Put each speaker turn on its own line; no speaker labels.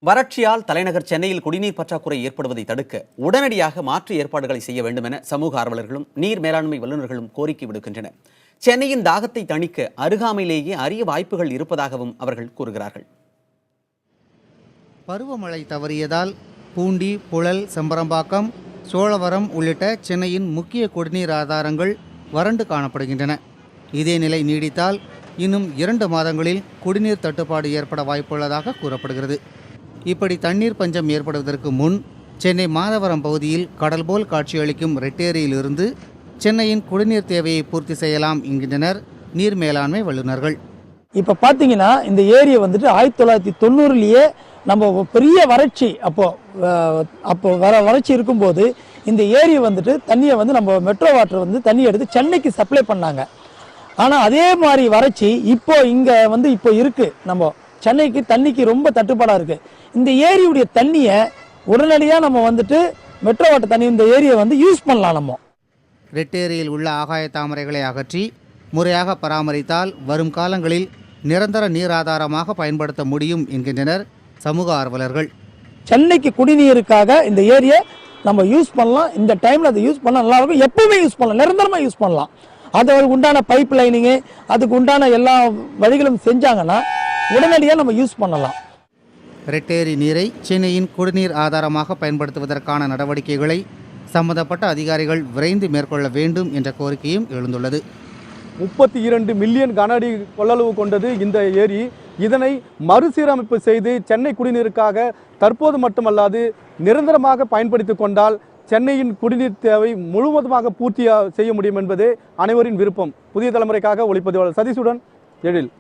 வறட்சியால் தலைநகர் சென்னையில் குடிநீர் பற்றாக்குறை ஏற்படுவதை தடுக்க உடனடியாக மாற்று ஏற்பாடுகளை செய்ய வேண்டும் என சமூக ஆர்வலர்களும் நீர் மேலாண்மை வல்லுநர்களும் கோரிக்கை விடுக்கின்றனர். சென்னையின் தாகத்தை தணிக்க அருகாமையிலேயே அரிய வாய்ப்புகள் இருப்பதாகவும் அவர்கள் கூறுகிறார்கள்.
பருவமழை தவறியதால் பூண்டி, புழல், செம்பரம்பாக்கம், சோழவரம் உள்ளிட்ட சென்னையின் முக்கிய குடிநீர் ஆதாரங்கள் வறண்டு காணப்படுகின்றன. இதே நிலை நீடித்தால் இன்னும் 2 மாதங்களில் குடிநீர் தட்டுப்பாடு ஏற்பட வாய்ப்புள்ளதாக கூறப்படுகிறது. இப்படி தண்ணீர் பஞ்சம் ஏற்படுவதற்கு முன் சென்னை மாதவரம் பகுதியில் கடல் போல் காட்சியளிக்கும் ரெட்டேரியிலிருந்து சென்னையின் குடிநீர் தேவையை பூர்த்தி செய்யலாம் என்கின்றனர் நீர் மேலாண்மை வல்லுநர்கள்.
இப்போ பார்த்தீங்கன்னா இந்த ஏரியை வந்துட்டு 1990லேயே நம்ம பெரிய வறட்சி அப்போ வறட்சி இருக்கும்போது இந்த ஏரியை வந்துட்டு தண்ணியை வந்து நம்ம மெட்ரோ வாட்டர் வந்து தண்ணி எடுத்து சென்னைக்கு சப்ளை பண்ணாங்க. ஆனால் அதே மாதிரி வறட்சி இப்போ இங்கே வந்து இப்போ இருக்குது. நம்ம சென்னைக்கு தண்ணிக்கு ரொம்ப தட்டுப்பாடாக இருக்குது. இந்த ஏரியுடைய தண்ணியை உடனடியாக நம்ம வந்துட்டு மெட்ரோ வாட்டர் தண்ணி இந்த ஏரியை வந்து யூஸ் பண்ணலாம். நம்ம
ரெட்டேரியில் உள்ள ஆகாய தாமரைகளை அகற்றி முறையாக பராமரித்தால் வரும் காலங்களில் நிரந்தர நீர் ஆதாரமாக பயன்படுத்த முடியும் என்கின்றனர் சமூக ஆர்வலர்கள்.
சென்னைக்கு குடிநீருக்காக இந்த ஏரியை நம்ம யூஸ் பண்ணலாம். இந்த டைமில் அதை யூஸ் பண்ணால் நல்லாயிருக்கும். எப்பவுமே யூஸ் பண்ணலாம், நிரந்தரமாக யூஸ் பண்ணலாம். அதுக்கு உண்டான பைப் லைனிங்கு, அதுக்கு உண்டான எல்லா வழிகளும் செஞ்சாங்கன்னா உடனடியாக நம்ம யூஸ் பண்ணலாம்.
ரெட்டேரி நீரை சென்னையின் குடிநீர் ஆதாரமாக பயன்படுத்துவதற்கான நடவடிக்கைகளை சம்பந்தப்பட்ட அதிகாரிகள் விரைந்து மேற்கொள்ள வேண்டும் என்ற கோரிக்கையும் எழுந்துள்ளது.
32 மில்லியன் கன அடி கொள்ளளவு கொண்டது இந்த ஏரி. இதனை மறுசீரமைப்பு செய்து சென்னை குடிநீருக்காக தற்போது மட்டுமல்லாது நிரந்தரமாக பயன்படுத்தி கொண்டால் சென்னையின் குடிநீர் தேவை முழுவதுமாக பூர்த்தி செய்ய முடியும் என்பதே அனைவரின் விருப்பம். புதிய தலைமுறைக்காக ஒளிப்பதிவாளர் சதீஷுடன் எழில்.